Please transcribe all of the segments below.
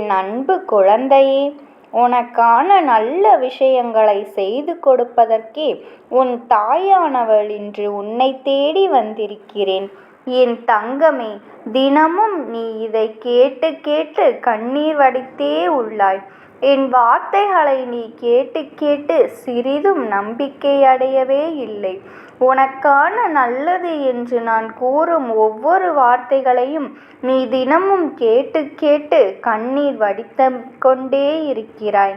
என் அன்பு குழந்தையே, உனக்கான நல்ல விஷயங்களை செய்து கொடுப்பதற்கே உன் தாயானவள் இன்று உன்னை தேடி வந்திருக்கிறேன். என் தங்கமே, தினமும் நீ இதை கேட்டு கேட்டு கண்ணீர் வடித்தே உள்ளாய். என் வார்த்தைகளை நீ கேட்டு கேட்டு சிறிதும் நம்பிக்கை அடையவே இல்லை. உனக்கான நல்லது என்று நான் கூறும் ஒவ்வொரு வார்த்தைகளையும் நீ தினமும் கேட்டு கேட்டு கண்ணீர் வடித்து கொண்டே இருக்கிறாய்.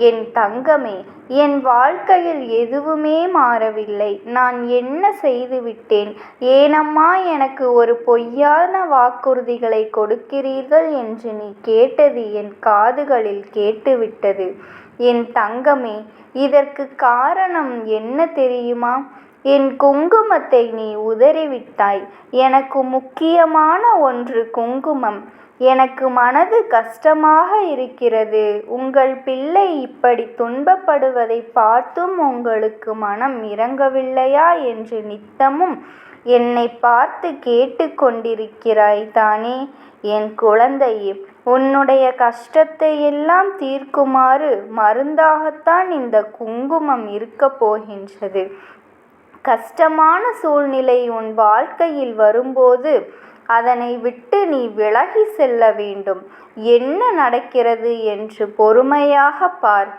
என் தங்கமே, என் வாழ்க்கையில் எதுவுமே மாறவில்லை. நான் என்ன செய்துவிட்டேன்? ஏனம்மா எனக்கு ஒரு பொய்யான வாக்குறுதிகளை கொடுக்கிறீர்கள் என்று நீ கேட்டது என் காதுகளில் கேட்டுவிட்டது. என் தங்கமே, இதற்கு காரணம் என்ன தெரியுமா? என் குங்குமத்தை நீ உதறிவிட்டாய். எனக்கு முக்கியமான ஒன்று குங்குமம். எனக்கு மனது கஷ்டமாக இருக்கிறது. உங்கள் பிள்ளை இப்படி துன்பப்படுவதை பார்த்தும் உங்களுக்கு மனம் இறங்கவில்லையா என்று நித்தமும் என்னை பார்த்து கேட்டு கொண்டிருக்கிறாய் தானே? என் குழந்தையே, உன்னுடைய கஷ்டத்தை எல்லாம் தீர்க்குமாறு மருந்தாகத்தான் இந்த குங்குமம் இருக்கப் போகின்றது. கஷ்டமான சூழ்நிலை உன் வாழ்க்கையில் வரும்போது அதனை விட்டு நீ விலகி செல்ல வேண்டும். என்ன நடக்கிறது என்று பொறுமையாக பார்.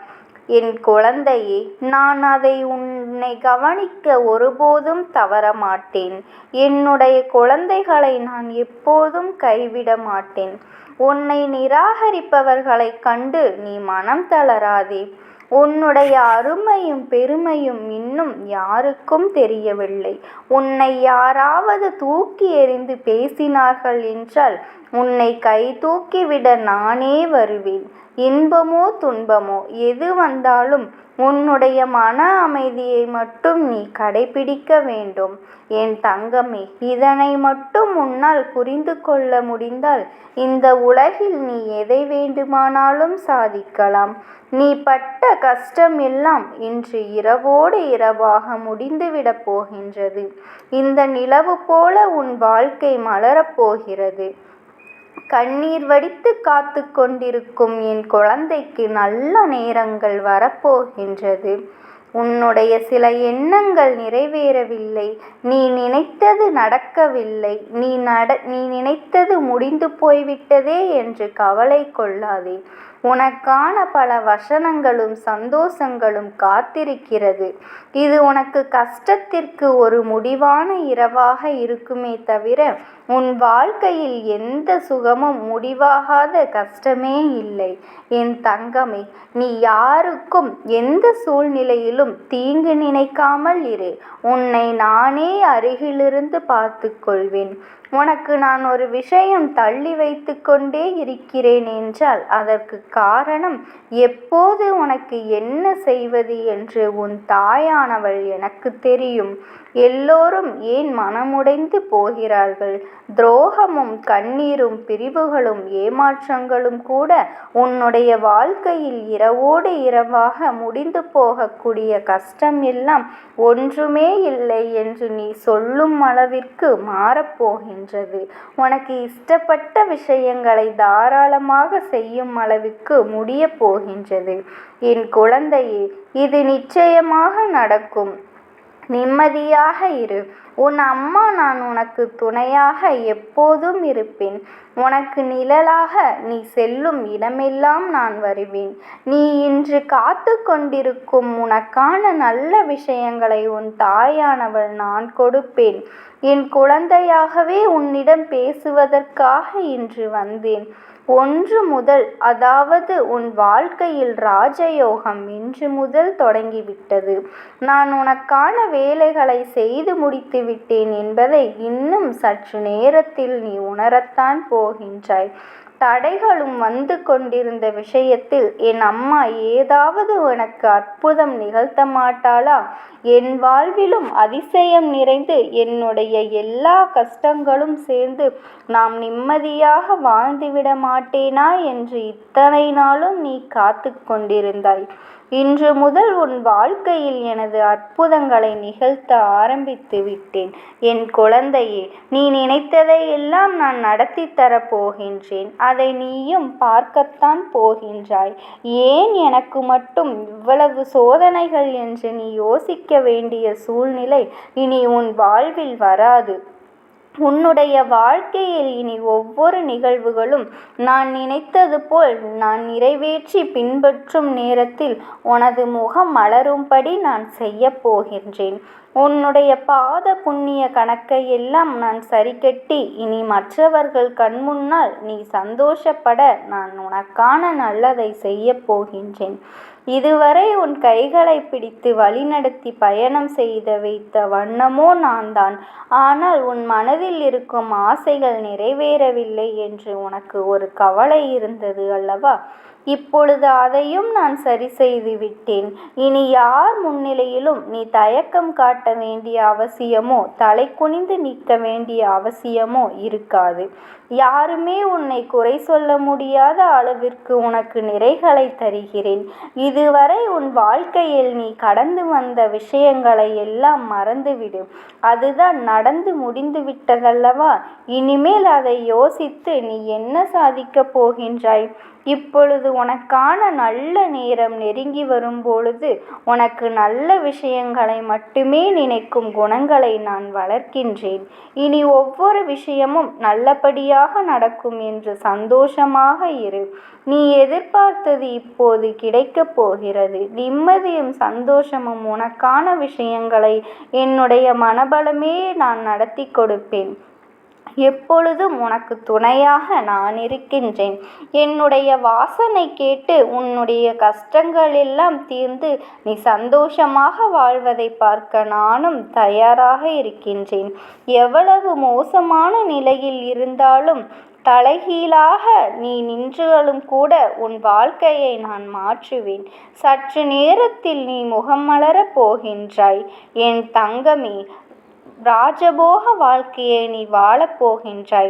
என் குழந்தையே, நான் அதை உன்னை கவனிக்க ஒருபோதும் தவறமாட்டேன். என்னுடைய குழந்தைகளை நான் எப்போதும் கைவிட மாட்டேன். உன்னை நிராகரிப்பவர்களைக் கண்டு நீ மனம் தளராதே. உன்னுடைய அருமையும் பெருமையும் இன்னும் யாருக்கும் தெரியவில்லை. உன்னை யாராவது தூக்கி எறிந்து பேசினார்கள் என்றால் உன்னை கை தூக்கிவிட நானே வருவேன். இன்பமோ துன்பமோ எது வந்தாலும் உன்னுடைய மன அமைதியை மட்டும் நீ கடைபிடிக்க வேண்டும். என் தங்கமே, இதனை மட்டும் உன்னால் புரிந்து கொள்ள முடிந்தால் இந்த உலகில் நீ எதை வேண்டுமானாலும் சாதிக்கலாம். நீ பட்ட கஷ்டம் எல்லாம் இன்று இரவோடு இரவாக முடிந்துவிடப் போகின்றது. இந்த நிலவு போல உன் வாழ்க்கை மலரப் போகிறது. கண்ணீர் வடித்து காத்து கொண்டிருக்கும் என் குழந்தைக்கு நல்ல நேரங்கள் வரப்போகின்றது. உன்னுடைய சில எண்ணங்கள் நிறைவேறவில்லை. நீ நினைத்தது நடக்கவில்லை. நீ நினைத்தது முடிந்து போய்விட்டதே என்று கவலை கொள்ளாதே. உனக்கான பல வசனங்களும் சந்தோஷங்களும் காத்திருக்கிறது. இது உனக்கு கஷ்டத்திற்கு ஒரு முடிவான இரவாக இருக்குமே தவிர உன் வாழ்க்கையில் எந்த சுகமும் முடிவாகாத கஷ்டமே இல்லை. என் தங்கமே, நீ யாருக்கும் எந்த சூழ்நிலையிலும் தீங்கு நினைக்காமல் இரு. உன்னை நானே அருகிலிருந்து பார்த்து கொள்வேன். உனக்கு நான் ஒரு விஷயம் தள்ளி வைத்து கொண்டே இருக்கிறேன் என்றால் அதற்கு காரணம் எப்போது உனக்கு என்ன செய்வது என்று உன் தாயானவள் எனக்கு தெரியும். எல்லோரும் ஏன் மனமுடைந்து போகிறார்கள்? துரோகமும் கண்ணீரும் பிரிவுகளும் ஏமாற்றங்களும் கூட உன்னுடைய வாழ்க்கையில் இரவோடு இரவாக முடிந்து போகக்கூடிய கஷ்டம் எல்லாம் ஒன்றுமே இல்லை என்று நீ சொல்லும் அளவிற்கு மாறப்போகின்றது. உனக்கு இஷ்டப்பட்ட விஷயங்களை தாராளமாக செய்யும் அளவுக்கு முடிய போகின்றது. என் குழந்தையே, இது நிச்சயமாக நடக்கும். நிம்மதியாக இரு. உன் அம்மா நான் உனக்கு துணையாக எப்போதும் இருப்பேன். உனக்கு நிழலாக நீ செல்லும் இடமெல்லாம் நான் வருவேன். நீ இன்று காத்து கொண்டிருக்கும் உனக்கான நல்ல விஷயங்களை உன் தாயானவள் நான் கொடுப்பேன். என் குழந்தையாகவே உன்னிடம் பேசுவதற்காக இன்று வந்தேன். ஒன்று முதல், அதாவது உன் வாழ்க்கையில் ராஜயோகம் இன்று முதல் தொடங்கிவிட்டது. நான் உனக்கான வேலைகளை செய்து முடித்து விட்டேன் என்பதை இன்னும் சற்று நேரத்தில் நீ உணரத்தான் போகின்றாய். தடைகளும் வந்து கொண்டிருந்த விஷயத்தில் என் அம்மா ஏதாவது உனக்கு அற்புதம் நிகழ்த்த மாட்டாளா? என் வாழ்விலும் அதிசயம் நிறைந்து என்னுடைய எல்லா கஷ்டங்களும் சேர்ந்து நாம் நிம்மதியாக வாழ்ந்துவிட மாட்டேனா என்று இத்தனை நாளும் நீ காத்து கொண்டிருந்தாய். இன்று முதல் உன் வாழ்க்கையில் எனது அற்புதங்களை நிகழ்த்த ஆரம்பித்து விட்டேன். என் குழந்தையே, நீ நினைத்ததை எல்லாம் நான் நடத்தி தரப்போகின்றேன். அதை நீயும் பார்க்கத்தான் போகின்றாய். ஏன் எனக்கு மட்டும் இவ்வளவு சோதனைகள் என்று நீ யோசிக்க வேண்டிய சூழ்நிலை இனி உன் வாழ்வில் வராது. உன்னுடைய வாழ்க்கையில் இனி ஒவ்வொரு நிகழ்வுகளும் நான் நினைத்தது போல் நான் நிறைவேற்றி பின்பற்றும் நேரத்தில் உனது முகம் மலரும்படி நான் செய்யப் போகின்றேன். உன்னுடைய பாத புண்ணிய கணக்கை எல்லாம் நான் சரிக்கட்டி இனி மற்றவர்கள் கண்முன்னால் நீ சந்தோஷப்பட நான் உனக்கான நல்லதை செய்யப் போகின்றேன். இதுவரை உன் கைகளை பிடித்து வழிநடத்தி பயணம் செய்த வைத்த வண்ணமோ நான்தான். ஆனால் உன் மனதில் இருக்கும் ஆசைகள் நிறைவேறவில்லை என்று உனக்கு ஒரு கவலை இருந்தது அல்லவா? இப்பொழுது அதையும் நான் சரி செய்து விட்டேன். இனி யார் முன்னிலையிலும் நீ தயக்கம் காட்ட வேண்டிய அவசியமோ தலை குனிந்து நிற்க வேண்டிய அவசியமோ இருக்காது. யாருமே உன்னை குறை சொல்ல முடியாத அளவிற்கு உனக்கு நிறைகளை தருகிறேன். இதுவரை உன் வாழ்க்கையில் நீ கடந்து வந்த விஷயங்களை எல்லாம் மறந்துவிடு. அதுதான் நடந்து முடிந்து விட்டதல்லவா? இனிமேல் அதை யோசித்து நீ என்ன சாதிக்கப் போகின்றாய்? இப்பொழுது உனக்கான நல்ல நேரம் நெருங்கி வரும்பொழுது உனக்கு நல்ல விஷயங்களை மட்டுமே நினைக்கும் குணங்களை நான் வளர்க்கின்றேன். இனி ஒவ்வொரு விஷயமும் நல்லபடியாக நடக்கும் என்று சந்தோஷமாக இரு. நீ எதிர்பார்த்தது இப்போது கிடைக்கப் போகிறது. நிம்மதியும் சந்தோஷமும் உனக்கான விஷயங்களை என்னுடைய மனபலமே நான் நடத்தி கொடுப்பேன். எப்பொழுதும் உனக்கு துணையாக நான் இருக்கின்றேன். என்னுடைய வாசனை கேட்டு உன்னுடைய கஷ்டங்கள் எல்லாம் தீர்ந்து நீ சந்தோஷமாக வாழ்வதை பார்க்க நானும் தயாராக இருக்கின்றேன். எவ்வளவு மோசமான நிலையில் இருந்தாலும் தலைகீழாக நீ நின்றாலும் கூட உன் வாழ்க்கையை நான் மாற்றுவேன். சற்று நேரத்தில் நீ முகம் மலரப் போகின்றாய் என் தங்கமே. ராஜபோக வாழ்க்கையை நீ வாழப்போகின்றாய்.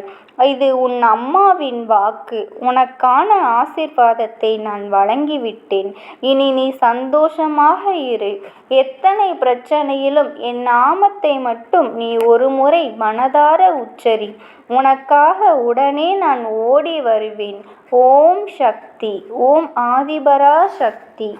இது உன் அம்மாவின் வாக்கு. உனக்கான ஆசீர்வாதத்தை நான் வழங்கிவிட்டேன். இனி நீ சந்தோஷமாக இரு. எத்தனை பிரச்சனையிலும் என் நாமத்தை மட்டும் நீ ஒரு முறை மனதார உச்சரி. உனக்காக உடனே நான் ஓடி வருவேன். ஓம் சக்தி. ஓம் ஆதிபரா சக்தி.